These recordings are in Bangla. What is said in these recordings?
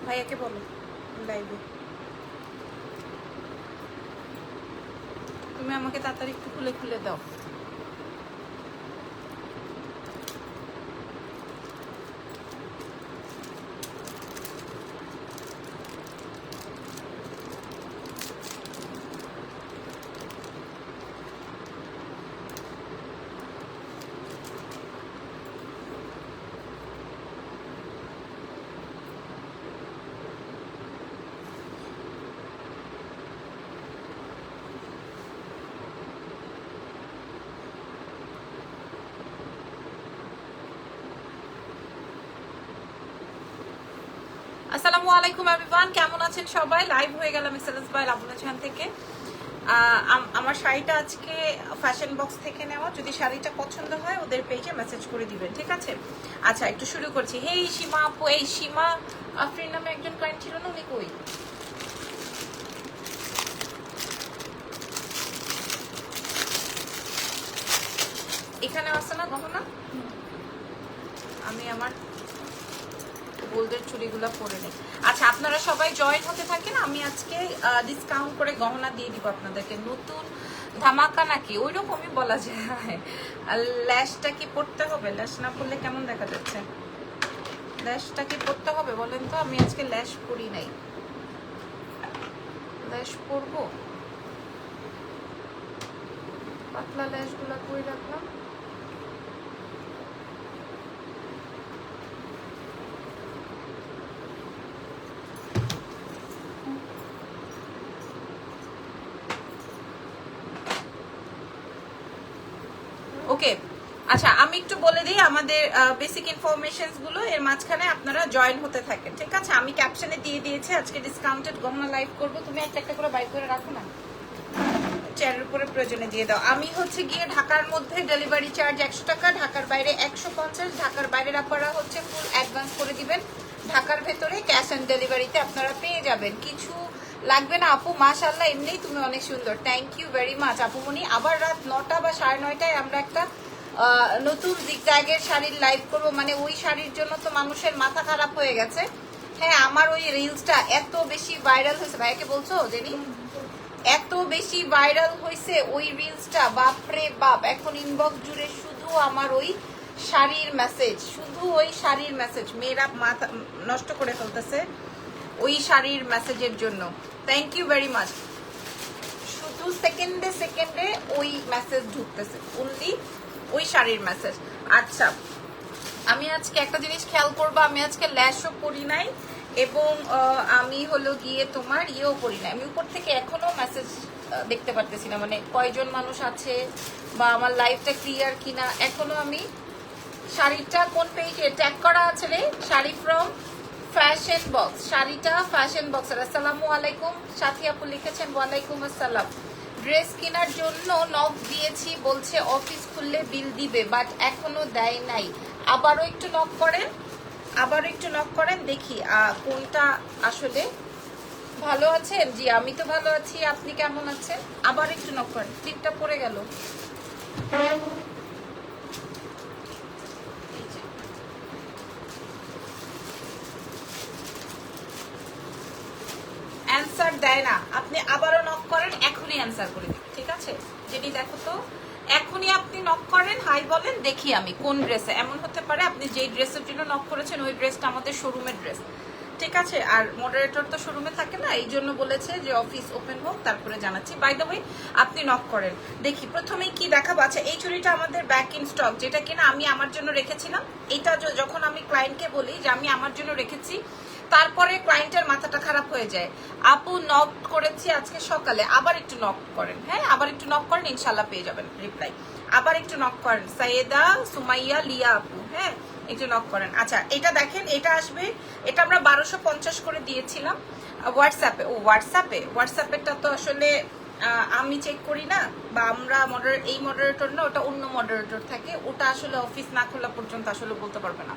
ভাইয়াকে বলো লাইভে। তুমি আমাকে তাড়াতাড়ি একটু খুলে খুলে দাও। আসসালামু আলাইকুম এভরিওয়ান, কেমন আছেন সবাই? লাইভ হয়ে গেলাম এক্সেলেন্স বাই লাবণা জাহান থেকে। আমার শাড়িটা আজকে ফ্যাশন বক্স থেকে নেওয়া। যদি শাড়িটা পছন্দ হয় ওদের পেজে মেসেজ করে দিবেন, ঠিক আছে? আচ্ছা, একটু শুরু করছি। হেই সীমা আপু, এই সীমা আফরিন নামে একজন ক্লায়েন্ট ছিল না, উনি কই? এখানে আসছে না গহনা? আমি আমার গোল্ডের চুড়িগুলো পরে নেই। আচ্ছা, আপনারা সবাই জয়েন হতে থাকেন। আমি আজকে ডিসকাউন্ট করে গহনা দিয়ে দিব আপনাদেরকে। নতুন ধামাকা নাকি ওই রকমই বলা যায়। ল্যাশটা কি পড়তে হবে? ল্যাশ না পড়লে কেমন দেখা যাচ্ছে? ল্যাশটা কি পড়তে হবে বলেন তো? আমি আজকে ল্যাশ পরি নাই। ল্যাশ পরবো? পাতলা ল্যাশগুলা কই রাখলাম? ওকে, আচ্ছা আমি একটু বলে দিই আমাদের বেসিক ইনফরমেশনস গুলো, এর মাঝখানে আপনারা জয়েন হতে থাকেন, ঠিক আছে? আমি ক্যাপশনে দিয়ে দিয়েছি আজকে ডিসকাউন্টেড গহনা লাইভ করব। তুমি একটা একটা করে বাই করে রাখো না, চেয়ারের উপরে প্রয়োজনে দিয়ে দাও। আমি হচ্ছে গিয়ে ঢাকার মধ্যে ডেলিভারি চার্জ 100 টাকা, ঢাকার বাইরে 150। ঢাকার বাইরের আপনারা হচ্ছে ফুল অ্যাডভান্স করে দিবেন। ঢাকার ভেতরে ক্যাশ অন ডেলিভারিতে আপনারা পেয়ে যাবেন। কিছু লাগবে না আপু, মাশাআল্লাহ এমনিই তুমি অনেক সুন্দর। থ্যাংক ইউ ভেরি মাচ আপুমনি। আবার রাত 9টা বা 9:30টায় আমরা একটা নতুন জিগজ্যাগের শাড়ির লাইভ করব। মানে ওই শাড়ির জন্য তো মানুষের মাথা খারাপ হয়ে গেছে। হ্যাঁ, আমার ওই রিলসটা এত বেশি ভাইরাল হয়েছে, ভাইয়াকে বলছো জেনি? এত বেশি ভাইরাল হয়েছে ওই রিলসটা, বাপরে বাপ। এখন ইনবক্স জুড়ে শুধু আমার ওই শাড়ির মেসেজ, শুধু ওই শাড়ির মেসেজ। মেয়েরা মাথা নষ্ট করে ফেলতেছে ওই শাড়ির মেসেজের জন্য। Thank you very much. শুধু সেকেন্ডে সেকেন্ডে ওই মেসেজ ঢুকতেছে, অনলি ওই শাড়ির মেসেজ। আচ্ছা, আমি আজকে একটা জিনিস খেয়াল করবো, আমি আজকে ল্যাশও পরি নাই এবং আমি হলো গিয়ে তোমার ইয়েও পরি নাই। আমি উপর থেকে এখনো মেসেজ দেখতে পারতেছি না, মানে কয়জন মানুষ আছে বা আমার লাইফটা ক্লিয়ার কিনা এখনো আমি। শাড়িটা কোন পেজে ট্যাগ করা আছে রে? Sari from fashion box. শাড়িটা ফ্যাশন বক্সের। আসসালামু আলাইকুম, সাথী আপু লিখেছেন ওয়ালাইকুম আসসালাম। ড্রেস কেনার জন্য নক দিয়েছি, বলছে অফিস খুললে বিল দিবে, বাট এখনো দেয় নাই। আবারও একটু নক করেন, আবারও একটু নক করেন, দেখি কোনটা আসলে। ভালো আছেন? জি আমি তো ভালো আছি, আপনি কেমন আছেন? আবার একটু নক করেন। ক্লিপটা পড়ে গেল। অ্যান্সার দেয় না, আপনি আবারও নক করেন, এখনই অ্যান্সার করে দিন, ঠিক আছে? যেটি দেখো তো, এখনই আপনি নক করেন, হাই বলেন, দেখি আমি কোন ড্রেসে। এমন হতে পারে আপনি যেই ড্রেসের জন্য নক করেছেন ওই ড্রেসটা আমাদের শোরুমের ড্রেস, ঠিক আছে? আর মডারেটর তো শোরুমে থাকে না, এই জন্য বলেছে যে অফিস ওপেন হোক তারপরে জানাচ্ছি। বাই দ্য ওয়ে, আপনি নক করেন, দেখি প্রথমেই কি দেখাবো। আচ্ছা, এই চুড়িটা আমাদের ব্যাক ইন স্টক, যেটা কিনা আমি আমার জন্য রেখেছিলাম। এটা যখন আমি ক্লায়েন্টকে বলি যে আমি আমার জন্য রেখেছি, তারপরে ক্লায়েন্টের মাথাটা খারাপ হয়ে যায়। আপু নক করেছি আজকে সকালে, আবার একটু নক করেন। হ্যাঁ, আবার একটু নক করেন, ইনশাল্লাহ পেয়ে যাবেন রিপ্লাই। আবার একটু নক করেন, সাইয়েদা সুমাইয়া লিয়া আপু, হ্যাঁ একটু নক করেন। আচ্ছা, এটা দেখেন, এটা আসবে, এটা আমরা 1250 করে দিয়েছিলাম হোয়াটসঅ্যাপে। ও হোয়াটসঅ্যাপেরটা তো আসলে আমি চেক করি না, বা আমরা এই মডারেটর না, ওটা অন্য মডারেটর থাকে, ওটা আসলে অফিস না খোলা পর্যন্ত আসলে বলতে পারবে না।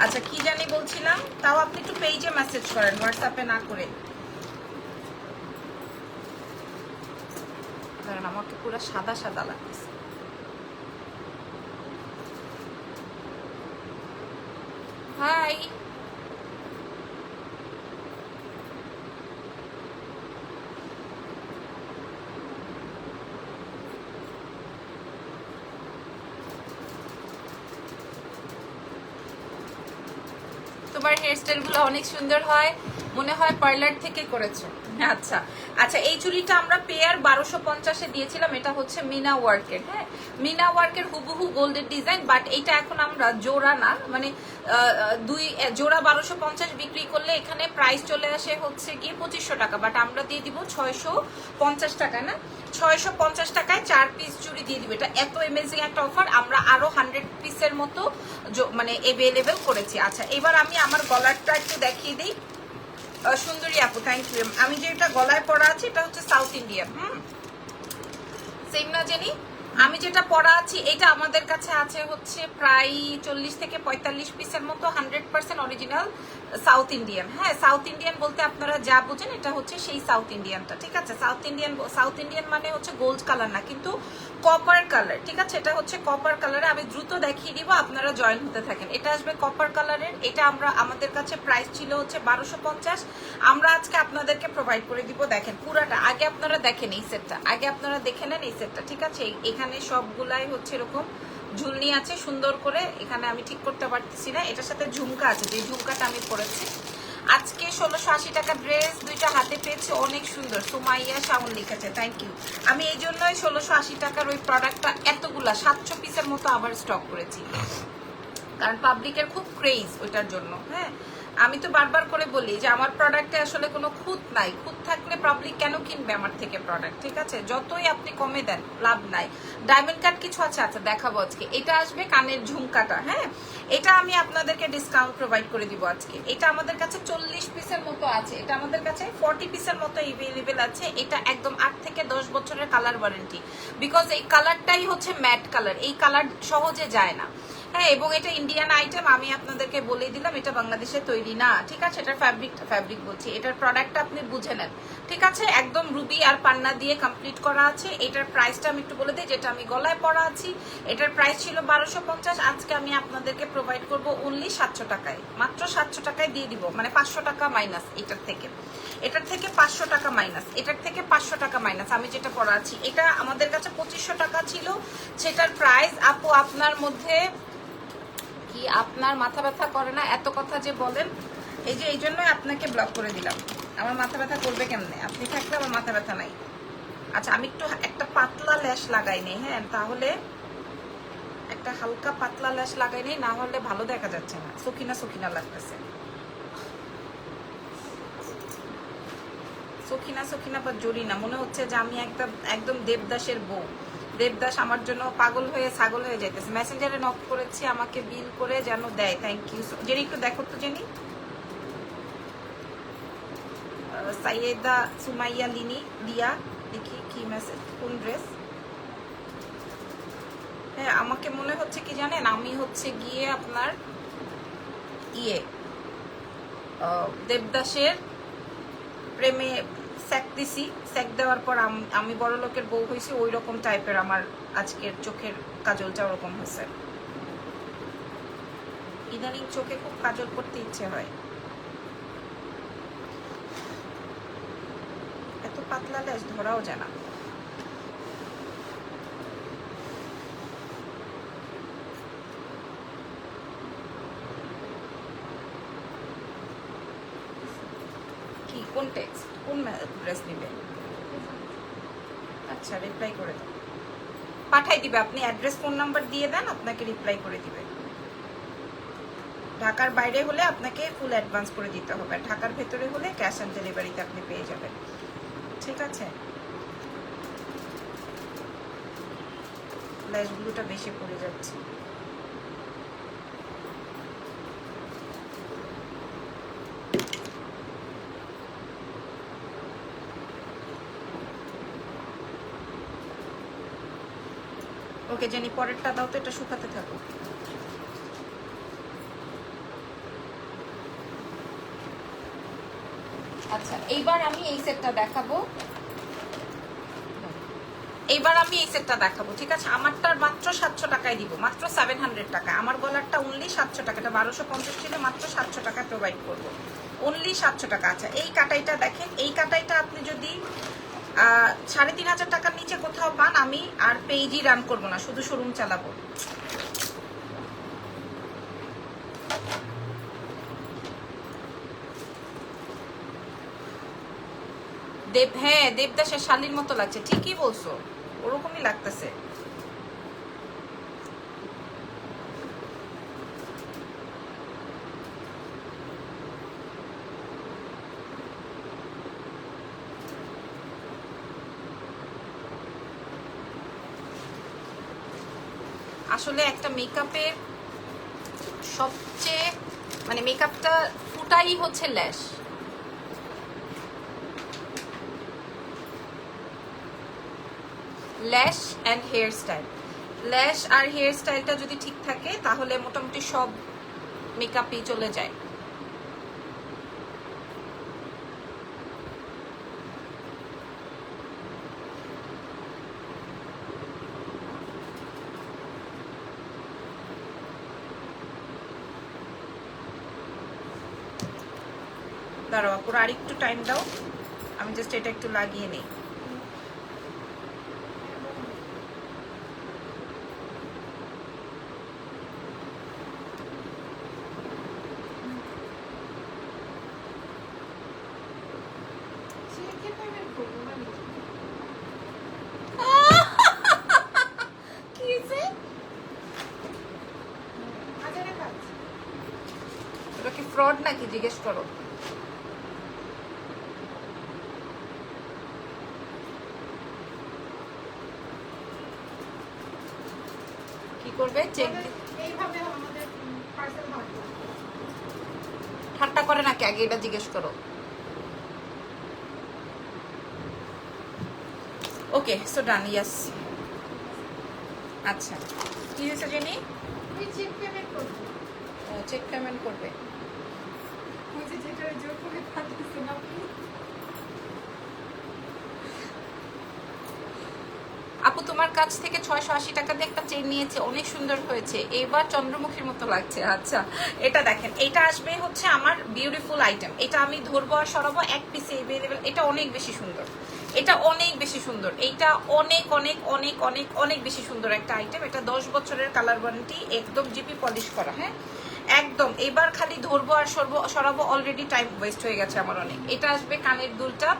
আচ্ছা, কি জানি বলছিলাম, তাও আপনি একটু পেজে মেসেজ করেন, হোয়াটসঅ্যাপে না করে। কারণ আমাকে পুরো সাদা সাদা লাগতেছে। হাই, তোমার হেয়ার স্টাইলগুলো অনেক সুন্দর হয়, মনে হয় পার্লার থেকে করেছো। আচ্ছা আচ্ছা, এই চুড়িটা আমরা পেয়ার 1250-এ দিয়েছিলাম। এটা হচ্ছে মিনা ওয়ার্কের, হ্যাঁ মিনা ওয়ার্কের হুবহু গোল্ডের ডিজাইন, বাট এইটা এখন আমরা জোড়া না, মানে দুই জোড়া 1250 বিক্রি করলে এখানে প্রাইস চলে আসে হচ্ছে গিয়ে 2500 টাকা, বাট আমরা দিয়ে দিব 650 টাকা, না 650 টাকায় 4 পিস চুড়ি দিয়ে দিব। এটা এত অ্যামেজিং একটা অফার, আমরা আরো 100 পিসের মতো মানে অ্যাভেলেবেল করেছি। আচ্ছা এবার আমি আমার গলারটা একটু দেখিয়ে দিই। সুন্দরী আপু থ্যাংক ইউ। আমি যেটা গলায় পরা আছে এটা হচ্ছে সাউথ ইন্ডিয়ান, সেম না জেনি? আমি যেটা পরা আছি এটা আমাদের কাছে আছে হচ্ছে প্রায় 40 থেকে 45 পিসের মতো, 100% অরিজিনাল সাউথ ইন্ডিয়ান। হ্যাঁ সাউথ ইন্ডিয়ান বলতে আপনারা যা বুঝেন এটা হচ্ছে সেই সাউথ ইন্ডিয়ানটা, ঠিক আছে? সাউথ ইন্ডিয়ান মানে হচ্ছে গোল্ড কালার না, কিন্তু কপার কালার, ঠিক আছে? এটা হচ্ছে কপার কালারে। আমি দ্রুত দেখিয়ে দিব, আপনারা জয়েন হতে থাকেন। এটা আসবে কপার কালারের। এটা আমাদের কাছে প্রাইস ছিল হচ্ছে 1250, আমরা আজকে আপনাদেরকে প্রোভাইড করে দিব। দেখেন পুরাটা, আগে আপনারা দেখেন এই সেটটা, আগে আপনারা দেখে নেন এই সেটটা, ঠিক আছে? এখানে সবগুলাই হচ্ছে এরকম ঝুলনি আছে সুন্দর করে, এখানে আমি ঠিক করতে পারতেছি না। এটার সাথে ঝুমকা আছে, যে ঝুমকাটা আমি পরেছি। আজকে 1680 টাকা ড্রেস, দুইটা হাতে পেয়েছি, অনেক সুন্দর। সুমাইয়া শাওন লিখেছে, থ্যাংক ইউ। আমি এই জন্যই 1680 টাকার ওই প্রোডাক্টটা এতগুলা 700 পিসের মতো আবার স্টক করেছি, কারণ পাবলিকের খুব ক্রেজ ওইটার জন্য। হ্যাঁ আমি তো বারবার করে বলি যে আমার প্রোডাক্টে আসলে কোনো খুঁত নাই, খুঁত থাকলে পাবলিক কেন কিনবে আমার থেকে প্রোডাক্ট, ঠিক আছে? যতই আপনি কমে দেন লাভ নাই। ডায়মন্ড কাট কিছু আছে, আচ্ছা দেখাবো আজকে। এটা আসবে কানের ঝুমকাটা, হ্যাঁ এটা আমি আপনাদেরকে ডিসকাউন্ট প্রোভাইড করে দিব আজকে। এটা আমাদের কাছে 40 পিসের মতো আছে, এটা আমাদের কাছে 40 পিসের মতো অ্যাভেলেবেল আছে। এটা একদম 8 থেকে 10 বছরের কালার ওয়ারেন্টি, বিকজ এই কালারটাই হচ্ছে ম্যাট কালার, এই কালার সহজে যায় না। হ্যাঁ এবং এটা ইন্ডিয়ান আইটেম, আমি আপনাদেরকে বলেই দিলাম এটা বাংলাদেশে তৈরি না, ঠিক আছে? এটার ফ্যাব্রিক বলছি, এটার প্রোডাক্টটা আপনি বুঝে নেন, ঠিক আছে? একদম রুবি আর পান্না দিয়ে কমপ্লিট করা আছে। এটার প্রাইসটা আমি একটু বলে দিই, যেটা আমি গলায় পরা আছি এটার প্রাইস ছিল 1250, আজকে আমি আপনাদেরকে প্রোভাইড করব অনলি 700 টাকায়, মাত্র 700 টাকায় দিয়ে দিব, মানে 500 টাকা মাইনাস এটার থেকে 500 টাকা মাইনাস, এটার থেকে 500 টাকা মাইনাস। আমি যেটা পরা আছি এটা আমাদের কাছে 2500 টাকা ছিল, সেটার প্রাইস আপু আপনার মধ্যে কি আপনার মাথা ব্যথা করে না এত কথা যে বলেন? এই যে এই জন্যই আপনাকে ব্লক করে দিলাম। আমার মাথা ব্যথা করবে কেমনে? আপনি থাকলে আমার মাথা ব্যথা নাই। আচ্ছা আমি একটু একটা পাতলা ল্যাশ লাগাই নেই, হ্যাঁ তাহলে একটা হালকা পাতলা ল্যাশ লাগাই নেই, না হলে ভালো দেখা যাচ্ছে না, সখিনা সখিনা লাগতেছে। সখিনা সখিনা বা জরিনা মনে হচ্ছে যে আমি একদম দেবদাসের বউ। দেবদাস আমার জন্য পাগল হয়ে ছাগল হয়ে যাইতেছে। মেসেঞ্জারে নক করেছি, আমাকে বিল করে যেন দেয়, থ্যাংক ইউ। জেনি একটু দেখো তো জেনি। সাইয়েদা সুমাইয়া লিয়া দেখি কি মেসেজ, কোন ড্রেস? হ্যাঁ আমাকে মনে হচ্ছে কি জানেন, আমি হচ্ছে গিয়ে আপনার দেবদাসের প্রেমে স্যাক দিছি, স্যাক দেওয়ার পর আমি বড় লোকের বউ হয়েছি, ওই রকম টাইপের আমার আজকের চোখের কাজলটা ওরকম হয়েছে। ইদানিং চোখে খুব কাজল করতে ইচ্ছে হয়। এত পাতলা ল্যাশ ধরাও যায় না। কি কোন টেক্সট, কোন ড্রেস নিবে? আচ্ছা রিপ্লাই করে দাও, পাঠাই দিবে। আপনি অ্যাড্রেস ফোন নাম্বার দিয়ে দেন, আপনাকে রিপ্লাই করে দিবে। ঢাকার বাইরে হলে আপনাকে ফুল অ্যাডভান্স করে দিতে হবে, ঢাকার ভেতরে হলে ক্যাশ অন ডেলিভারিতে আপনি পেয়ে যাবেন, ঠিক আছে? ল্যাশগুলোটা বেশি পড়ে যাচ্ছে। ওকে জেনি পরেরটা দাও তো, এটা শুকাতে থাকো। আচ্ছা এইবার আমি এই সেটটা দেখাবো, ঠিক আছে? আমারটার মাত্র 700 টাকায় দিব, মাত্র 700 টাকা। আমার গলারটা অনলি 700 টাকা, এটা 1250 ছিল, মাত্র 700 টাকায় প্রোভাইড করবো, অনলি 700 টাকা। আচ্ছা এই কাটাইটা দেখেন, এই কাটাইটা আপনি যদি 3500 টাকার নিচে কোথাও পান, আমি আর পেজই রান করবো না, শুধু শোরুম চালাবো। হ্যাঁ দেবদাসের শালীর মতো লাগছে, ঠিকই বলছো, ওরকমই লাগতেছে। আসলে একটা মেকআপের সবচেয়ে মানে মেকআপটা ফুটাই হচ্ছে ল্যাশ। ল্যাশ অ্যান্ড হেয়ার স্টাইল, ল্যাশ আর হেয়ার স্টাইলটা যদি ঠিক থাকে তাহলে মোটামুটি সব মেকআপই চলে যায়। দাঁড়াও পুরো আর একটু টাইম দাও, আমি জাস্ট এটা একটু লাগিয়ে নিই। ওটা কি ফ্রড নাকি জিজ্ঞেস করো। কি করবে চেক ঠাট্টা করে নাকি আগে এটা জিজ্ঞেস করো। ওকে সো ডান, ইয়েস। আচ্ছা কি হয়েছে জেনি? চেক পেমেন্ট করবে। আপু তোমার কাছ থেকে 680 টাকা দিয়ে একটা চেন নিয়েছে, অনেক সুন্দর হয়েছে, এবার চন্দ্রমুখীর মতো লাগছে। আচ্ছা এটা দেখেন, এটা আসবে হচ্ছে আমার বিউটিফুল আইটেম, এটা আমি ধরবো আর সরাবো এক পিসে এভেলেবেল। এটা অনেক বেশি সুন্দর, এটা অনেক বেশি সুন্দর, এইটা অনেক অনেক অনেক অনেক অনেক বেশি সুন্দর একটা আইটেম। এটা 10 বছরের কালার ওয়ারেন্টি, একদম জিপি পলিশ করা। হ্যাঁ একদম, এবার খালি ধরবো আর সরাবো, অলরেডি টাইম ওয়েস্ট হয়ে গেছে আমার অনেক। এটা আসবে কানের দুলটা,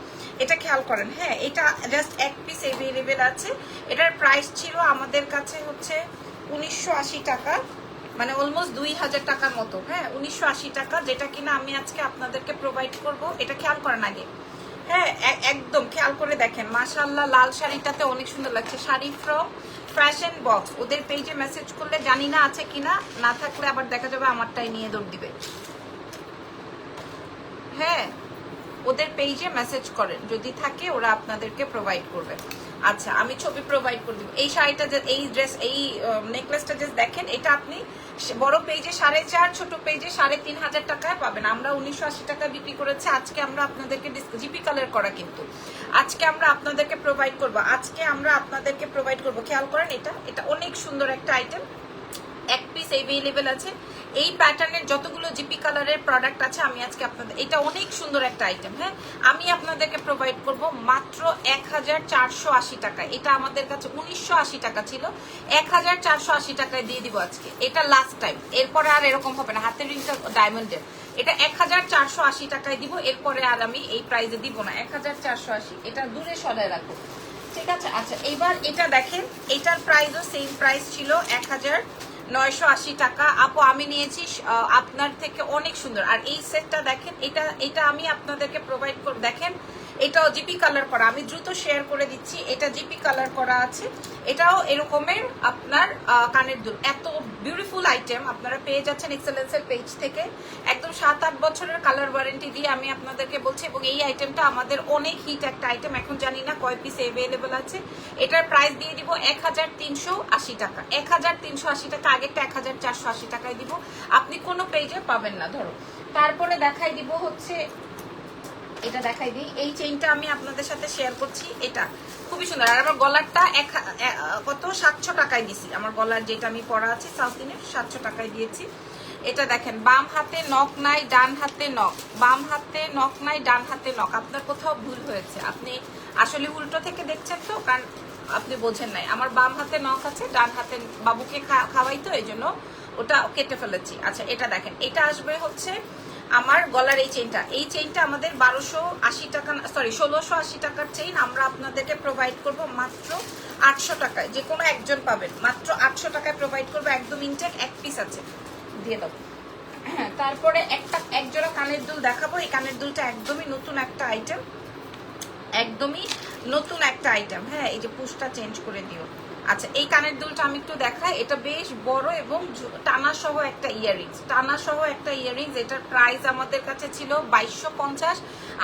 এটা খেয়াল করেন। হ্যাঁ এটা জাস্ট এক পিস এভেলেবেল আছে। এটার প্রাইস ছিল আমাদের কাছে হচ্ছে 1980 টাকা, মানে অলমোস্ট 2000 টাকার মতো। হ্যাঁ 1980 টাকা, যেটা কিনা আমি আজকে আপনাদেরকে প্রোভাইড করব। এটা খেয়াল করেন আগে, হ্যাঁ একদম খেয়াল করে দেখেন। মাশাআল্লাহ লাল শাড়িটাতে অনেক সুন্দর লাগছে। শাড়ি ফ্রম ফ্যাশন বক্স, ওদের পেজে মেসেজ করলে জানি না আছে কিনা, না থাকলে আবার দেখা যাবে আমারটাই নিয়ে দৌড় দিবে। হ্যাঁ ওদের পেজে মেসেজ করেন, যদি থাকে ওরা আপনাদেরকে প্রোভাইড করবে। আচ্ছা আমি ছবি প্রোভাইড করে দিব। এই শাড়িটা যে, এই ড্রেস, এই নেকলেসটা যে দেখেন, এটা আপনি বড় পেজে 4.5, ছোট পেজে 3500 টাকায় পাবেন। আমরা 1980 টাকা বিক্রি করেছি, আজকে আমরা আপনাদেরকে জিপি কালার করা, কিন্তু আজকে আমরা আপনাদেরকে প্রোভাইড করব। খেয়াল করেন এটা, এটা অনেক সুন্দর একটা আইটেম, এক পিস এভেলেবেল আছে। এই প্যাটার্নের যতগুলো জিপি কালারের প্রোডাক্ট আছে আমি আজকে আপনাদের, এটা অনেক সুন্দর একটা আইটেম। হ্যাঁ আমি আপনাদেরকে প্রোভাইড করব মাত্র 1480 টাকা। এটা আমাদের কাছে 1980 টাকা ছিল, 1480 টাকায় দিয়ে দিব আজকে। এটা লাস্ট টাইম, এরপরে আর এরকম হবে না। হাতের রিংটা ডায়মন্ডের, এটা 1480 টাকায় দিব, এরপরে আর আমি এই প্রাইসে দিব না। 1480, এটা দূরে সরাই রাখবো, ঠিক আছে। আচ্ছা এবার এটা দেখেন, এটার প্রাইসও সেম প্রাইস ছিল 1980 টাকা। আপু আমি নিয়েছি আপনার থেকে, অনেক সুন্দর। আর এই সেটটা দেখেন, এটা আমি আপনাদেরকে প্রোভাইড করব। দেখেন এটাও জিপি কালার করা, আমি দ্রুত শেয়ার করে দিচ্ছি। এটা জিপি কালার করা আছে, এটাও এরকমের আপনার কানের দুল। এত বিউটিফুল আইটেম আপনারা পেয়ে যাচ্ছেন এক্সেলেন্সের পেজ থেকে, একদম 7-8 বছরের কালার ওয়ারেন্টি দিয়ে আমি আপনাদেরকে বলছি। এবং এই আইটেমটা আমাদের অনেক হিট একটা আইটেম, এখন জানি না কয় পিস অ্যাভেলেবল আছে। এটার প্রাইস দিয়ে দিব 1380 টাকা। 1380 টাকা, আগেরটা 1480 টাকায় দিব, আপনি কোনো পেজে পাবেন না। ধরো তারপরে দেখাই দিব হচ্ছে, এটা দেখাই দিই, এই চেইনটা আমি আপনাদের সাথে শেয়ার করছি, এটা খুবই সুন্দর। আর আমার গলারটা কত 700 টাকায় দিছি, আমার গলার যেটা আমি পরা আছে সাউথ ইন্ডিয়ান 700 টাকায় দিয়েছি। এটা দেখেন, বাম হাতে নখ নাই, ডান হাতে নখ, বাম হাতে নখ নাই, ডান হাতে নখ। আপনার কোথাও ভুল হয়েছে, আপনি আসলে উল্টো থেকে দেখছেন তো, কারণ আপনি বোঝেন নাই। আমার বাম হাতে নখ আছে, ডান হাতে বাবুকে খাওয়াই তো, এই জন্য ওটা কেটে ফেলেছি। আচ্ছা এটা দেখেন, এটা আসবে হচ্ছে আমার গলার এই চেইনটা আমাদের 1280 টাকা, সরি 1680 টাকার চেইন আমরা আপনাদেরকে প্রোভাইড করব মাত্র 800 টাকায়। যে কোনো একজন পাবেন, মাত্র 800 টাকায় প্রোভাইড করবো। একদম ইনটেক, এক পিস আছে, দিয়ে দাও। হ্যাঁ, তারপরে এক জোড়া কানের দুল দেখাবো। এই কানের দুলটা একদমই নতুন একটা আইটেম, একদমই নতুন একটা আইটেম। হ্যাঁ, এই যে পুশটা চেঞ্জ করে দিও। আচ্ছা, এই কানের দুলটা আমি একটু দেখাই। এটা বেশ বড় এবং টানা সহ একটা ইয়াররিংস, টানা সহ একটা ইয়াররিংস। এটার প্রাইস আমাদের কাছে ছিল 2250।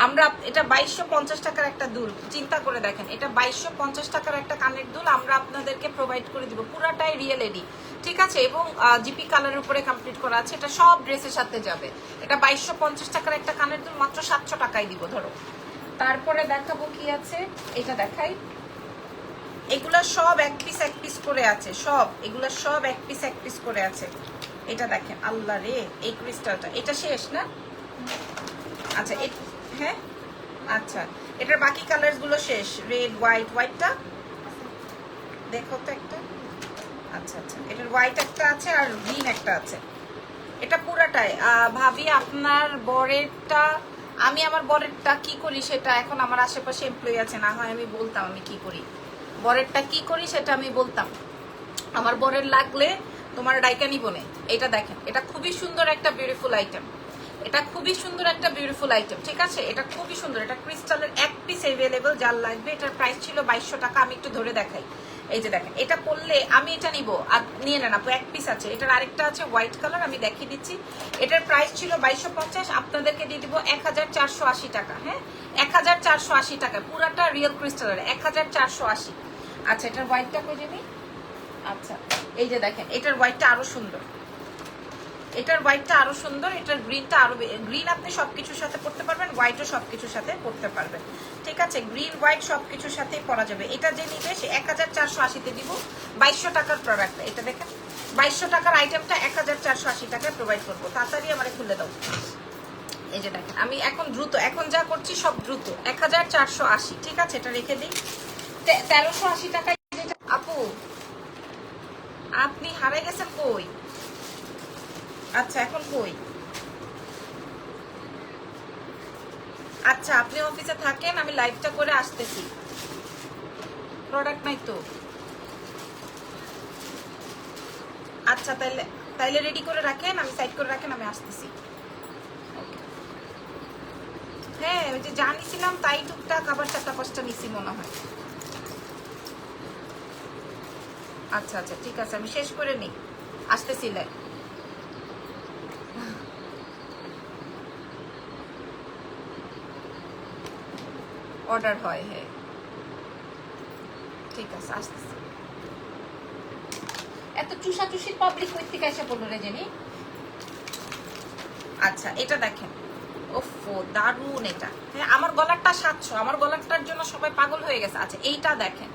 আমরা এটা 2250 টাকার একটা দুল, চিন্তা করে দেখেন, এটা 2250 টাকার একটা কানের দুল আমরা আপনাদেরকে প্রোভাইড করে দিব। পুরাটাই রিয়েল এডি, ঠিক আছে, এবং জিপি কালারের উপরে কমপ্লিট করা আছে। এটা সব ড্রেসের সাথে যাবে। এটা 2250 টাকার একটা কানের দুল মাত্র 700 টাকায় দিব ধরো। তারপরে দেখাবো কি আছে, এটা দেখাই। এগুলা সব এক পিস করে আছে, সব এগুলা সব এক পিস করে আছে। এটা দেখেন, আল্লাহ রে, এই ক্রিস্টালটা এটা শেষ না? আচ্ছা, হ্যাঁ, আচ্ছা, এটার বাকি কালার গুলো শেষ। রেড, হোয়াইটটা দেখো তো একটা। আচ্ছা আচ্ছা, এটার হোয়াইট একটা আছে আর গ্রিন একটা আছে। এটা পুরাটাই ভাবি আপনার বরেরটা। আমি আমার বরেরটা কি করি সেটা, এখন আমার আশেপাশে এমপ্লয়ি আছে, না হয় আমি বলতাম আমি কি করি, বরেরটা কি করি সেটা আমি বলতাম। আমার বরের লাগলে তোমার ডাইকা নিবনে। এটা দেখেন, এটা খুবই সুন্দর একটা বিউটিফুল আইটেম, এটা খুবই সুন্দর একটা বিউটিফুল আইটেম, ঠিক আছে, এটা খুবই সুন্দর। এটা ক্রিস্টালের এক পিস অ্যাভেলেবল, যার লাগবে। এটার প্রাইস ছিল 2200 টাকা। আমি একটু ধরে দেখাই। এই যে দেখেন, এটা পরলে আমি এটা নিব, আর নিয়ে নেন আপু, এক পিস আছে। এটার আরেকটা আছে হোয়াইট কালার, আমি দেখিয়ে দিচ্ছি। এটার প্রাইস ছিল 2250, আপনাদেরকে দিয়ে দিব 1480 টাকা। হ্যাঁ, 1480 টাকা, পুরাটা রিয়েল ক্রিস্টালের 1480। আচ্ছা, এটার হোয়াইটটা কই যাবি? আচ্ছা, এই যে দেখেন, এটার হোয়াইটটা আরো সুন্দর, এটার হোয়াইটটা আরো সুন্দর, এটার গ্রিনটা আরো, গ্রিন আপনি সবকিছুর সাথে পড়তে পারবেন, হোয়াইটও সবকিছুর সাথে পড়তে পারবেন, ঠিক আছে, গ্রিন হোয়াইট সবকিছুর সাথেই পরা যাবে। এটা যে নিবে সে 1480-তে দিব। 2200 টাকার প্রোডাক্ট, এটা দেখেন, 2200 টাকার আইটেমটা 1480 টাকায় প্রোভাইড করবো। তাড়াতাড়ি আমারে খুলে দাও। এই যে দেখেন, আমি এখন দ্রুত, এখন যা করছি সব দ্রুত। 1480, ঠিক আছে, এটা রেখে দিই। 1380 টাকায়। আপু আপনি হারাই গেছেন কই? আচ্ছা, এখন কই? আচ্ছা, আপনি অফিসে থাকেন, আমি লাইভটা করে আসতেছি। প্রোডাক্ট নাই তো? আচ্ছা, তাইলে রেডি করে রাখেন, আমি সাইড করে রাখেন, আমি আসতেছি। হ্যাঁ, ওই যে জানিছিলাম তাই টুকটাক আবার 4-5টা নিছি মনে হয়। আচ্ছা আচ্ছা, ঠিক আছে, আমি শেষ করে নিই, আসতেছি। অর্ডার হয়, হ্যাঁ, ঠিক আছে, আসতেছি। এত চুষাচুষির পাবলিক কই থেকে এসে পড়লো রে জেনি? আচ্ছা, এটা দেখেন, ওফো দারুন এটা। হ্যাঁ, আমার গলারটা 700, আমার গলারটার জন্য সবাই পাগল হয়ে গেছে। আচ্ছা, এইটা দেখেন,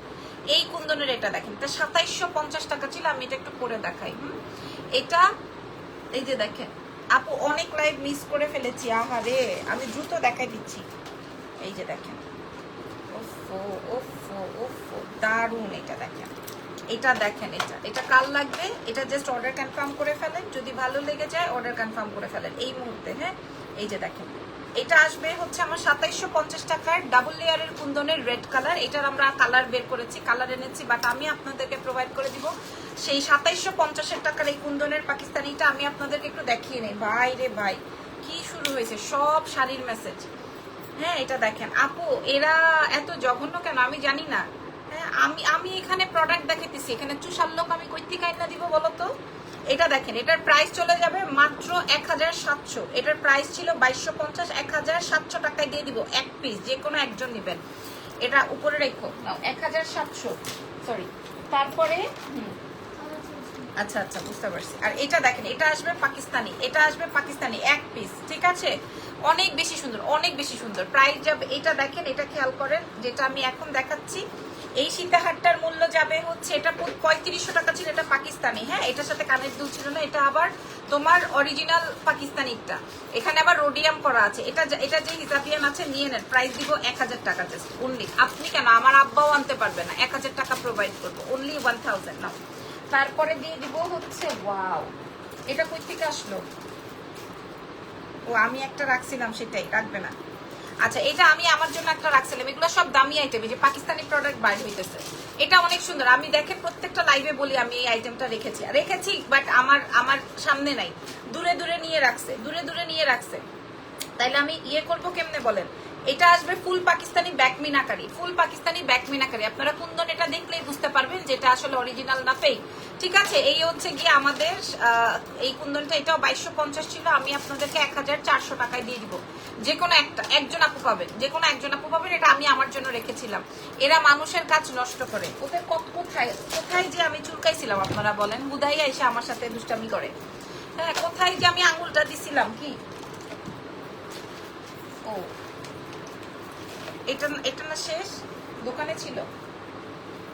এই কুন্দনের এটা দেখেন, এটা 2750 টাকা ছিল। আমি এটা একটু পরে দেখাই। এটা এই যে দেখেন আপু, অনেক লাইভ মিস করে ফেলেছি, আহারে, আমি দ্রুত দেখাই দিচ্ছি। এই যে দেখেন, ওফো ওফো ওফো দারুন এটা দেখেন, এটা দেখেন, এটা কাল লাগবে, এটা জাস্ট অর্ডার কনফার্ম করে ফেলেন, যদি ভালো লেগে যায় অর্ডার কনফার্ম করে ফেলেন এই মুহূর্তে। হ্যাঁ, এই যে দেখেন, এটা আসবে হচ্ছে আমার 2750 টাকার ডাবল লেয়ারের কুন্দনের রেড কালার। এটার আমরা কালার বের করেছি, কালার এনেছি, বাট আমি আপনাদেরকে প্রোভাইড করে দিব সেই 2750 টাকার এই কুন্দনের পাকিস্তানিটা। আমি আপনাদেরকে একটু দেখিয়ে নেই। ভাই রে ভাই, কি শুরু হয়েছে, সব শাড়ির মেসেজ। হ্যাঁ, এটা দেখেন আপু, এরা এত জঘন্য কেন আমি জানি না। হ্যাঁ, আমি এখানে প্রোডাক্ট দেখাইতেছি, এখানে চুষার লোক আমি কই থেকে আইনা দিব বলো তো? এটা দেখেন, এটার প্রাইস চলে যাবে মাত্র 1700। এটার প্রাইস ছিল 2250, 1700 টাকায় দিয়ে দিব এক পিস, যে কোনো একজন নেবেন। এটা উপরে রেখো নাও, 1700, সরি। তারপরে আচ্ছা আচ্ছা, বুঝতে পারছি। আর এটা দেখেন, এটা আসবে পাকিস্তানি, এটা আসবে পাকিস্তানি এক পিস, ঠিক আছে, অনেক বেশি সুন্দর, অনেক বেশি সুন্দর। প্রাইস যাবে, এটা দেখেন, এটা খেয়াল করেন, যেটা আমি এখন দেখাচ্ছি, এই সীতাহারটার মূল্য যাবে হচ্ছে, এটা 3500 টাকা ছিল, এটা পাকিস্তানি। হ্যাঁ, এটার সাথে কানের দুল ছিল না, এটা আবার তোমার অরিজিনাল পাকিস্তানিটা। এখানে আবার রোডিয়াম করা আছে। এটা যে হিজাবিয়ান আছে নিয়ে নেন, প্রাইস দিব 1000 টাকা জাস্ট অনলি। আপনি কেন, আমার আব্বাও আনতে পারবে না, 1000 টাকা প্রোভাইড করবো, অনলি 1000 নাও। তারপরে দিয়ে দিব হচ্ছে, ওয়াও, এটা কই থেকে আসলো? ও আমি একটা রাখছিলাম, সেটাই রাখবে না। আচ্ছা এটা আমি আমার জন্য একটা রাখছিলাম, এগুলো সব দামি আইটেম, এই যে পাকিস্তানি প্রোডাক্ট বাইর হইতেছে, এটা অনেক সুন্দর। আমি দেখেন প্রত্যেকটা লাইভে বলি আমি এই আইটেমটা রেখেছি বাট আমার সামনে নাই, দূরে দূরে নিয়ে রাখছে, দূরে দূরে নিয়ে রাখছে। তাইলে আমি ইয়ে করবো কেমনে বলেন? এটা আসবে ফুল পাকিস্তানি ব্যাক মিনাকারি, ফুল পাকিস্তানি ব্যাক মিনাকারি। আপনারা কুন্দন এটা দেখলেই বুঝতে পারবেন যেটা আসলে অরিজিনাল না ফেক। ঠিক আছে, এই হচ্ছে গিয়ে আমাদের এই কুন্দনটা, এটাও 2250 ছিল, আমি আপনাদেরকে 1400 টাকায় দিয়ে দিব। যে কোনো একজন আপু পাবেন, যে কোনো একজন আপু পাবেন। এটা আমি আমার জন্য রেখেছিলাম। এরা মানুষের কাজ নষ্ট করে, ওদের কোথায় কোথায় যে আমি চুলকাইছিলাম আপনারা বলেন, বুধাইয়া এসে আমার সাথে দুষ্টামি করে। হ্যাঁ, কোথায় যে আমি আঙুলটা দিছিলাম কি। ও এটা না শেষ দোকানে ছিল।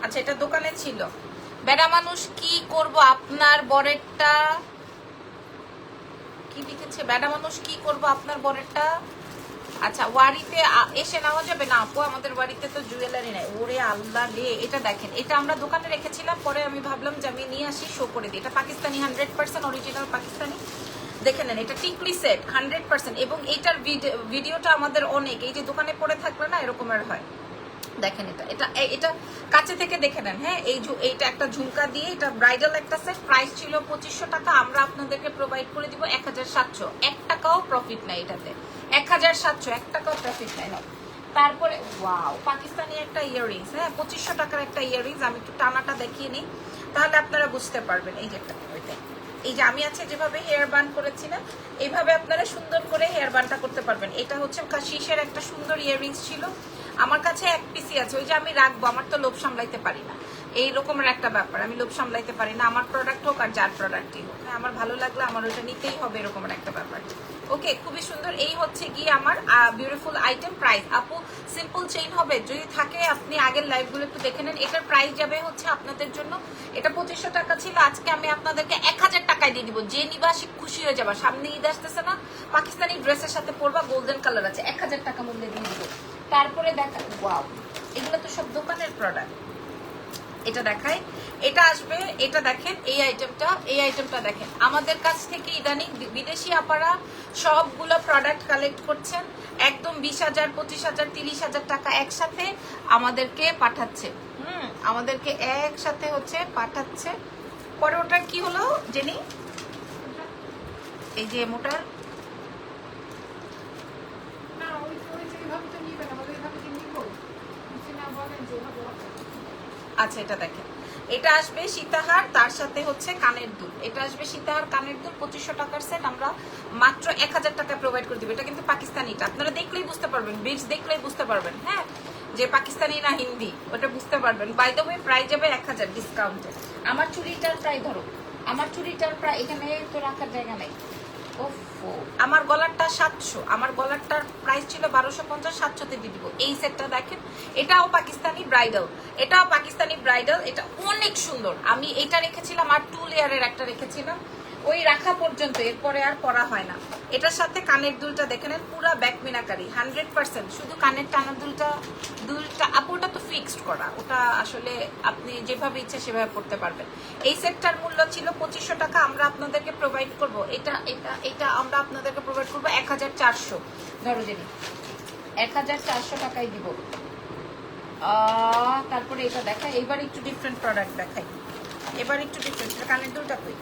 আচ্ছা এটা দোকানে ছিল। বেড়া মানুষ কি করব আপনার বরেরটা, কি লিখেছে? বেড়া মানুষ কি করব আপনার বরেরটা। আচ্ছা ওয়ারিতে এসে নেওয়া যাবে না আপু? আমাদের বাড়িতে তো জুয়েলারি নাই। ওরে আল্লাহ রে, এটা দেখেন, এটা আমরা দোকানে রেখেছিলাম, পরে আমি ভাবলাম যে আমি নিয়ে আসি, শো করে দিই। এটা পাকিস্তানি, 100% অরিজিনাল পাকিস্তানি। দেখে নেন, এটা টিকলি সেট 100%, এবং এটার ভিডিওটা আমাদের অনেক, এই যে দোকানে পড়ে থাকলে না এরকমের হয়। দেখেন এটা এটা এটা কাছে থেকে দেখে নেন। হ্যাঁ, এইটা একটা ঝুমকা দিয়ে, এটা ব্রাইডাল একটা সেট, প্রাইস ছিল 2500 টাকা, আমরা আপনাদেরকে প্রোভাইড করে দিব 1700। 1 টাকাও প্রফিট নাই এটাতে, 1700, 1 টাকাও প্রফিট নাই। তারপরে ওয়াও, পাকিস্তানি একটা ইয়াররিংস, হ্যাঁ 2500 টাকার একটা ইয়াররিংস। আমি একটু টানাটা দেখিয়ে নিই, তাহলে আপনারা বুঝতে পারবেন। এই যে একটা, এই যে আমি আছে যেভাবে হেয়ার বান করেছি না, এইভাবে আপনারা সুন্দর করে হেয়ার বানটা করতে পারবেন। এটা হচ্ছে কাশিসের একটা সুন্দর ইয়াররিংস ছিল, আমার কাছে এক পিসি আছে, ওই যে আমি রাখবো, আমার তো লোভ সামলাইতে পারি না, এই রকমের একটা ব্যাপার, আমি লোভ সামলাইতে পারি না। আমার প্রোডাক্ট হোক আর যার প্রোডাক্টই হোক, হ্যাঁ আমার ভালো লাগলে আমার ওইটা নিতেই হবে, এরকমের একটা ব্যাপার। ওকে, খুবই সুন্দর। এই হচ্ছে গিয়ে আমার বিউটিফুল আইটেম। প্রাইস আপু সিম্পল চেইন হবে, যদি থাকে আপনি আগের লাইভগুলো একটু দেখে নেন। এটার প্রাইস যাবে হচ্ছে আপনাদের জন্য, এটা 2500 টাকা ছিল, আজকে আমি আপনাদেরকে 1000 টাকায় দিয়ে দিব। যে নিবা সে খুশি হয়ে যাবা। সামনে ঈদ আসতেছে না, পাকিস্তানি ড্রেসের সাথে পরবা, গোল্ডেন কালার আছে, 1000 টাকা মূল্যে দিয়ে দিব। তারপরে দেখা, ওয়াও এগুলো তো সব দোকানের প্রোডাক্ট। এটা দেখাই, এটা আসবে, এটা দেখেন এই আইটেমটা দেখেন। আমাদের কাছ থেকে ইদানিং বিদেশি আপারা সবগুলো প্রোডাক্ট কালেক্ট করছেন, একদম 20,000, 25,000, 30,000 টাকা একসাথে আমাদেরকে পাঠাচ্ছে। আমাদেরকে একসাথে হচ্ছে পাঠাচ্ছে। পরে ওটার কি হলো জেনি, এই যে মোটার আচ্ছা এটা দেখেন, এটা আসবে সীতাহার, তার সাথে হচ্ছে কানের দুল। এটা আসবে সীতাহার কানের দুল, 2500 টাকার সেট, আমরা মাত্র 1000 টাকায় প্রোভাইড করে দিব। এটা কিন্তু পাকিস্তানিটা, আপনারা দেখলেই বুঝতে পারবেন, বিটস দেখলেই বুঝতে পারবেন, হ্যাঁ যে পাকিস্তানি না হিন্দি, ওটা বুঝতে পারবেন। বাই দ্য ওয়ে প্রাইস যাবে 1000 ডিসকাউন্টে। আমার চুড়িটার প্রায় ধরো, আমার চুড়িটার প্রায় এখানে তো রাখার জায়গা নেই। ওফো, আমার গলারটা 700, আমার গলারটার প্রাইস ছিল 1250, 700-তে দিয়ে দিব। এই সেটটা দেখেন, এটাও পাকিস্তানি ব্রাইডাল, এটাও পাকিস্তানি ব্রাইডাল, এটা অনেক সুন্দর। আমি এটা রেখেছিলাম আর 2 লেয়ারের একটা রেখেছিলাম, ওই রাখা পর্যন্ত, এরপরে আর পরা হয় না। এটার সাথে কানের দুলটা দেখে নেন, পুরা ব্যাক মিনাকারি 100%। শুধু কানের টানা দুলটা আপু ওটা তো ফিক্সড করা, ওটা আসলে আপনি যেভাবে ইচ্ছা সেভাবে পড়তে পারবেন। এই সেটটার মূল্য ছিল 2500 টাকা, আমরা আপনাদেরকে প্রোভাইড করব, এটা আমরা আপনাদেরকে প্রোভাইড করবো 1400। ধরো জেনি 1400 টাকায় দিব। তারপরে এটা দেখাই, এবার একটু ডিফারেন্ট প্রোডাক্ট দেখাই, এবার একটু ডিফারেন্ট। কানের দুলটা কই,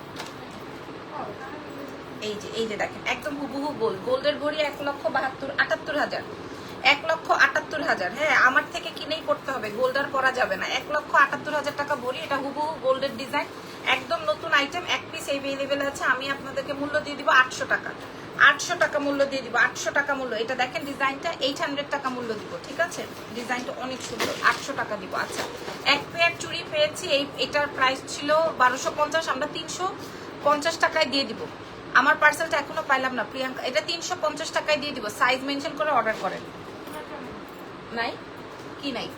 এই যে দেখেন, একদম হুবহু গোল্ডের ঘড়ি 1,78,000, 1,78,000। হ্যাঁ আমার থেকে কিনেই পড়তে হবে, গোল্ড আর পরা যাবে না। 1,78,000 টাকা ভরি, এটা হুবহু গোল্ডের ডিজাইন, একদম নতুন আইটেম, এক পিস এভেলেবেল আছে। আমি আপনাদেরকে মূল্য দিয়ে দিব 800 টাকা, 800 টাকা মূল্য দিয়ে দিব, 800 টাকা মূল্য। এটা দেখেন ডিজাইনটা 800 টাকা মূল্য দিব, ঠিক আছে, ডিজাইনটা অনেক সুন্দর, 800 টাকা দিব। আচ্ছা এক পেয়ার চুড়ি পেয়েছি, এটার প্রাইস ছিল 1250, আমরা 350 টাকায় দিয়ে দিব। আমার পার্সেলটা এখনো পাইলাম না প্রিয়াঙ্কা, এটা 350 টাকায় দিয়ে দিব। সাইজ মেনশন করে অর্ডার করেন। নাই কি নাই?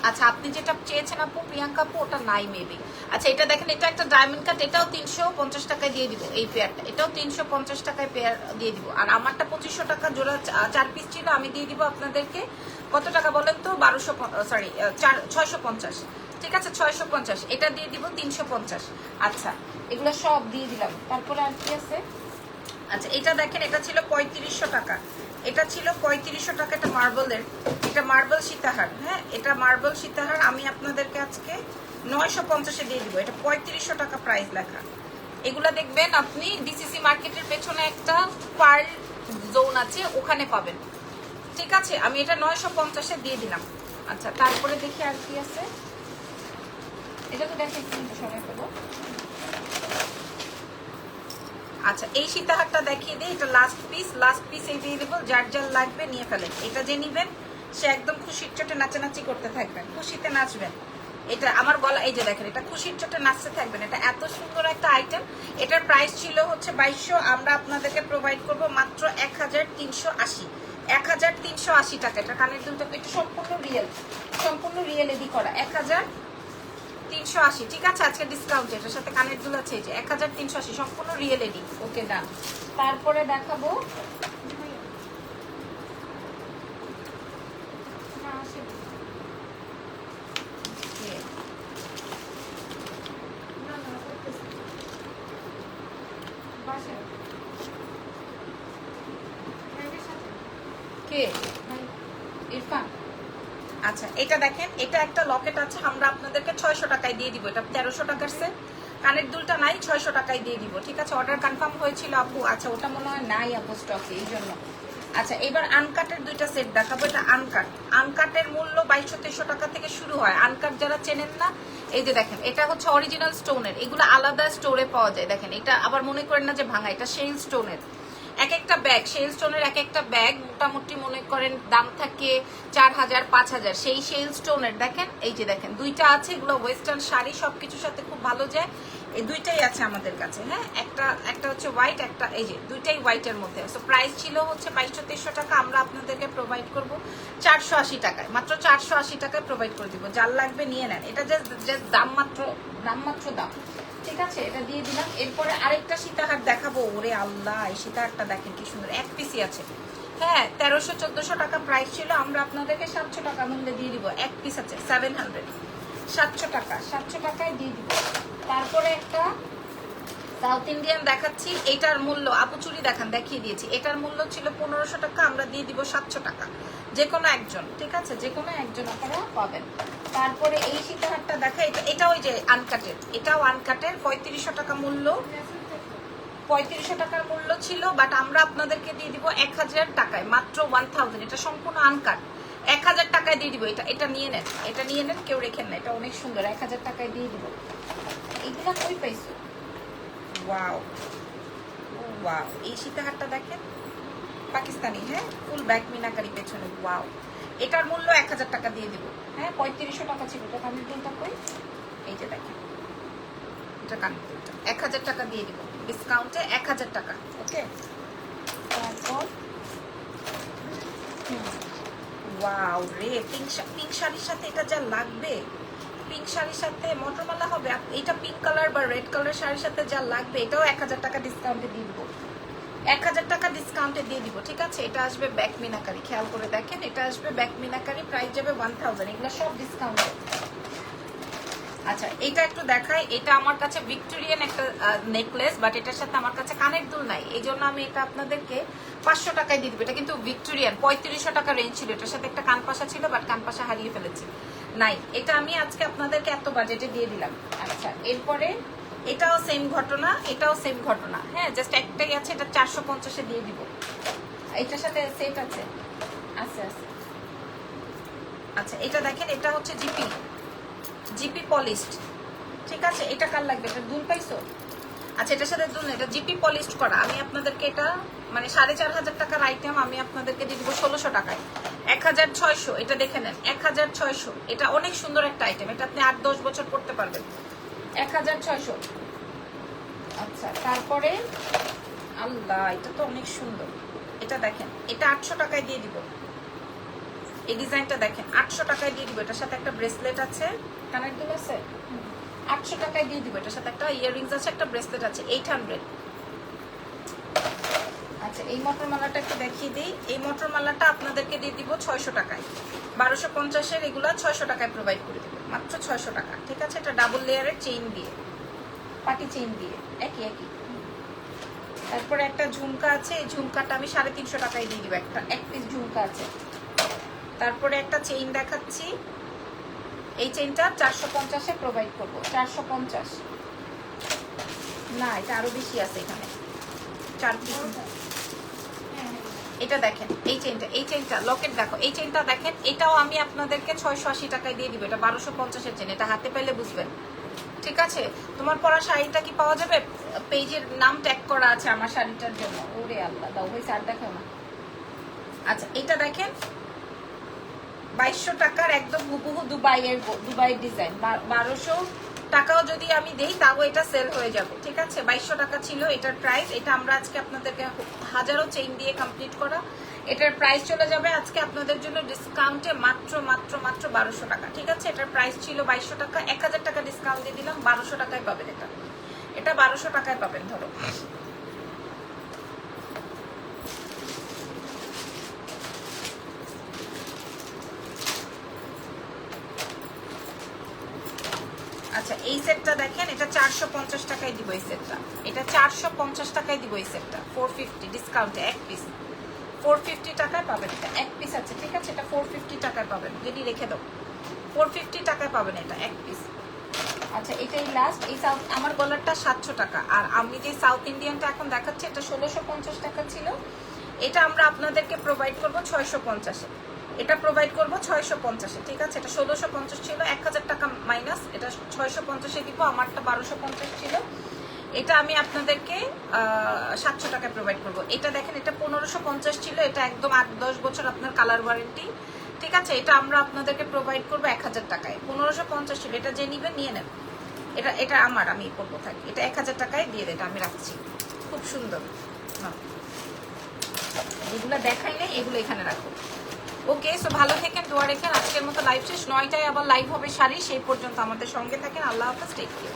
আচ্ছা আপনি যেটা চেয়েছেন আপু প্রিয়াঙ্কা আপু, ওটা নাই মেবি। আচ্ছা এটা দেখেন, এটা একটা ডায়মন্ড কাট, এটাও 350 টাকায় দিয়ে দিব। এই পেয়ারটা, এটাও 350 টাকায় পেয়ার দিয়ে দিব। আর আমারটা 2500 টাকা জোড়া, 4 পিস ছিল, আমি দিয়ে দিব আপনাদেরকে কত টাকা বলেন তো, 650। ঠিক আছে 650, এটা দিয়ে দিব 350। আচ্ছা এগুলো সব দিয়ে দিলাম। তারপরে আর কি আছে, আচ্ছা এটা দেখেন, এটা ছিল 3500 টাকা, এটা ছিল 3500 টাকা, এটা মার্বেলের, এটা মার্বেল সীতাহার। হ্যাঁ, এটা মার্বেল সীতাহার আমি আপনাদেরকে আজকে 950-এ দিয়ে দিব। এটা 3500 টাকা প্রাইস লেখা। এগুলা দেখবেন আপনি ডিসিসি মার্কেটের পেছনে একটা পার্ল জোন আছে, ওখানে পাবেন। ঠিক আছে, আমি এটা 950-এ দিয়ে দিলাম। আচ্ছা তারপরে দেখি আর কি আছে। এটা তো দেখে কিন্তু সবাই পেলো। আচ্ছা এই সীতাহারটা দেখিয়ে দিই, এটা লাস্ট পিস এই দিয়ে দেবো। যার যার লাগবে নিয়ে ফেলেন। এটা যে নিবেন সে একদম খুশির চোটে নাচানাচি করতে থাকবেন, খুশিতে নাচবেন। এটা আমার গলা, এই যে দেখেন, এটা খুশির চোটে নাচতে থাকবেন। এটা এত সুন্দর একটা আইটেম। এটার প্রাইস ছিল হচ্ছে 2200, আমরা আপনাদেরকে প্রোভাইড করব মাত্র 1380, 1380 টাকা। এটা কানের দুলটা একটু সম্পূর্ণ রিয়েল এডি করা, 1380। ঠিক আছে, আজকে ডিসকাউন্ট, এটার সাথে কানের দুল আছে। এই যে 1380 সম্পূর্ণ রিয়েল এডি। ওকে ডান। তারপরে দেখাবো কে ইরফান। আচ্ছা এটা দেখেন, এটা একটা লকেট আছে, আমরা আপনাদেরকে 600 টাকায় দিয়ে দিব। এটা 1300 টাকার সেট, কানের দুলটা নাই, 600 টাকায় দিয়ে দিব। ঠিক আছে, অর্ডার কনফার্ম হয়েছিল আপু। আচ্ছা ওটা মনে হয় নাই আপু স্টকে, এই জন্য। আচ্ছা এবার আনকাটের দুইটা সেট দেখাবো। এটা আনকাটের মূল্য 2200-2300 টাকা থেকে শুরু হয়। আনকাট যারা চেনেন না, এই যে দেখেন, এটা হচ্ছে অরিজিনাল স্টোনের, এগুলো আলাদা স্টোরে পাওয়া যায়। দেখেন এটা আবার মনে করেন না যে ভাঙা, এটা শেল স্টোনের। এক একটা ব্যাগ, শেল স্টোনের এক একটা ব্যাগ মোটামুটি মনে করেন দাম থাকে 4000 5000, সেই শেল স্টোনের। দেখেন এই যে দেখেন দুইটা আছে, এগুলো ওয়েস্টার্ন শাড়ি সবকিছুর সাথে খুব ভালো যায়। এই দুইটাই আছে আমাদের কাছে। হ্যাঁ, একটা হচ্ছে হোয়াইট, একটা এই যে দুইটাই হোয়াইটের মধ্যে। সো প্রাইস ছিল হচ্ছে 2200-2300 টাকা, আমরা আপনাদেরকে প্রোভাইড করব 480 টাকায়, মাত্র 480 টাকায় প্রোভাইড করে দিব। যার লাগবে নিয়ে নেন, এটা জাস্ট দাম মাত্র দাম। ঠিক আছে, এটা দিয়ে দিলাম। এরপরে আরেকটা সীতাহার দেখাবো। ওরে আল্লাহ, এই সীতাহারটা দেখেন কি সুন্দর, এক পিসি আছে। হ্যাঁ 1300-1400 টাকা প্রাইস ছিল, আমরা আপনাদেরকে 700 টাকা মূল্যে দিয়ে দিব। এক পিস আছে 700, 700 টাকায় দিয়ে দিব। তারপরে একটা সাউথ ইন্ডিয়ান দেখাচ্ছি, এটার মূল্য আপু চুরি দেখিয়ে দিয়েছি। এটার মূল্য ছিল 1500 টাকা, আমরা দিয়ে দিব 700 টাকা, যে কোনো একজন। ঠিক আছে, যে কোনো একজন আপনারা পাবেন। তারপরে এই সীতাহারটা দেখা, এটা ওই যে আনকাটের, এটাও আনকাটের, 3500 টাকা মূল্য, 3500 টাকার মূল্য ছিল, বাট আমরা আপনাদেরকে দিয়ে দিব 1000 টাকায়, মাত্র 1000। এটা সম্পূর্ণ আনকাট, 1000 টাকায় দিয়ে দিব। এটা নিয়ে নেন, কেউ রেখেন না, এটা অনেক সুন্দর, 1000 টাকায় দিয়ে দিব। এইগুলা কই পাইছো? ওয়াও, এই সীতাহারটা দেখেন, পাকিস্তানি। হ্যাঁ, ফুল ব্যাক মিনাকারি পেছনে। ওয়াও, এটার মূল্য 1000 টাকা দিয়ে দিব। হ্যাঁ 3500 টাকা ছিল। এটা কানের দুলটা কই? এই যে দেখেন, এটা কানের দুলটা 1000 টাকা দিয়ে দিব ডিসকাউন্টে, 1000 টাকা। ওকে, তারপর ওয়াও রে, পিঙ্ক শাড়ির সাথে এটা যা লাগবে, পিঙ্ক শাড়ির সাথে মটরমালা হবে, এটা পিঙ্ক কালার বা রেড কালার শাড়ির সাথে যা লাগবে, এটাও 1000 টাকা ডিসকাউন্টে দিয়ে দিব। 1000 টাকা ডিসকাউন্টে দিয়ে দিব। ঠিক আছে, এটা আসবে ব্যাক মিনাকারি, খেয়াল করে দেখেন, এটা আসবে ব্যাক মিনাকারি, প্রাইস যাবে 1000। এগুলো সব ডিসকাউন্টে। আচ্ছা এটা একটু দেখাই, এটা আমার কাছে ভিক্টোরিয়ান একটা নেকলেস, বাট এটার সাথে আমার কাছে কানের দুল নাই, এই জন্য আমি এটা আপনাদেরকে 500 টাকায় দিয়ে দিব। এটা কিন্তু ভিক্টোরিয়ান, 3500 টাকা রেঞ্জ ছিল। এটার সাথে একটা কানপাশা ছিল, বাট কানপাশা হারিয়ে ফেলেছি, নাই। এটা আমি আজকে আপনাদেরকে এত বাজেটে দিয়ে দিলাম। আচ্ছা এরপরে এটাও সেম ঘটনা। হ্যাঁ, জাস্ট একটাই আছে, এটা 450-এ দিয়ে দিব। এটার সাথে সেট আছে। আচ্ছা এটা দেখেন, এটা হচ্ছে জিপি পলিশড। ঠিক আছে, এটা কার লাগবে? এটা দুল পাইছো? আচ্ছা এটার সাথে দুল, এটা জিপি পলিশড করা। আমি আপনাদেরকে এটা মানে 4500 টাকার আইটেম আমি আপনাদেরকে দিয়ে দিব 1600 টাকায়, 1600। এটা দেখে নেন, 1600। এটা অনেক সুন্দর একটা আইটেম, এটা আপনি 8-10 বছর পড়তে পারবেন, 1600। আচ্ছা তারপরে আল্লাহ, এটা তো অনেক সুন্দর। এটা দেখেন, এটা 800 টাকায় দিয়ে দিব। এই ডিজাইনটা দেখেন, 800 টাকায় দিয়ে দিব। এটার সাথে একটা ব্রেসলেট আছে, কানের দুল আছে, 800 টাকায় দিয়ে দিব। এটার সাথে একটা ইয়াররিংস আছে, একটা ব্রেসলেট আছে, 800। আচ্ছা এই মটরমালাটা একটু দেখিয়ে দিই। এই মটরমালাটা আপনাদেরকে দিয়ে দিব 600 টাকায়, 1250-এর এগুলা 600 টাকায় প্রোভাইড করে দিব, মাত্র 600 টাকা। ঠিক আছে, এটা ডাবল লেয়ারের চেইন দিয়ে, পাটি চেইন দিয়ে, একই। তারপরে একটা ঝুমকা আছে, এই ঝুমকাটা আমি 350 টাকায় দিয়ে দিব, একটা এক পিস ঝুমকা আছে। তারপরে একটা চেইন দেখাচ্ছি, এই চেইনটা 450-এ প্রোভাইড করবো, 450 না, এটা আরো বেশি আছে এখানে, 4 পিস। এটা দেখেন এই চেইনটা লকেট দেখো, এই চেইনটা দেখেন, এটাও আমি আপনাদেরকে 680 টাকায় দিয়ে দিব। এটা 1250-এর চেইন, এটা হাতে পেলে বুঝবেন, ঠিক আছে? তোমার পরা শাড়িটা কি পাওয়া যাবে? পেজের নাম ট্যাগ করা আছে আমার শাড়িটার জন্য। ওরে আল্লাহ, দাও ভাই স্যার দেখো না। আচ্ছা এটা দেখেন 2200 টাকার একদম হুবহু দুবাই ডিজাইন। 1200 টাকাও যদি আমি দেই তাও এটা সেল হয়ে যাবে, ঠিক আছে? 2200 টাকা ছিল এটার প্রাইস। এটা আমরা আজকে আপনাদেরকে হাজারো চেইন দিয়ে কমপ্লিট করা, এটার প্রাইস চলে যাবে আজকে আপনাদের জন্য ডিসকাউন্টে মাত্র 1200 টাকা, ঠিক আছে? এটার প্রাইস ছিল 2200 টাকা, 1000 টাকা ডিসকাউন্ট দিয়ে দিলাম, 1200 টাকায় পাবেন। এটা 1200 টাকায় পাবেন। ধরো আচ্ছা এই সেটটা দেখেন, এটা 450 টাকায় দিব এই সেটটা, এটা 450 টাকায় দিব এই সেটটা, 450 ডিসকাউন্টে এক পিস 450 টাকায় পাবেন। এটা এক পিস আছে, ঠিক আছে? এটা 450 টাকায় পাবেন, যদি রেখে দাও 450 টাকায় পাবেন এটা এক পিস। আচ্ছা এটাই লাস্ট। এই সাউথ আমার গলারটা 700 টাকা, আর আমি যে সাউথ ইন্ডিয়ানটা এখন দেখাচ্ছি এটা 1650 টাকা ছিল, এটা আমরা আপনাদেরকে প্রোভাইড করব 650-এ। এটা প্রোভাইড করবো 650-এ, ঠিক আছে? এটা 1650 ছিল, 1000 টাকা মাইনাস, এটা 650-এ দিব। আমারটা 1250 ছিল, এটা আমি আপনাদেরকে 700 টাকায় প্রোভাইড করবো। এটা দেখেন, এটা 1550 ছিল, এটা একদম 8-10 বছর আপনার কালার ওয়ারেন্টি, ঠিক আছে? এটা আমরা আপনাদেরকে প্রোভাইড করবো 1000 টাকায়। 1550 ছিল, এটা যে নিবেন নিয়ে নেন। এটা আমি করবো থাকি, এটা 1000 টাকায় দিয়ে দেয়, এটা আমি রাখছি। খুব সুন্দর, এগুলো দেখাই নেই, এগুলো এখানে রাখো। ওকে, সো ভালো থাকেন, দোয়া রেখেন। আজকের মতো লাইভ শেষ, 9টায় আবার লাইভ হবে শাড়ি, সেই পর্যন্ত আমাদের সঙ্গে থাকেন। আল্লাহ হাফেজ, টেক কেয়ার।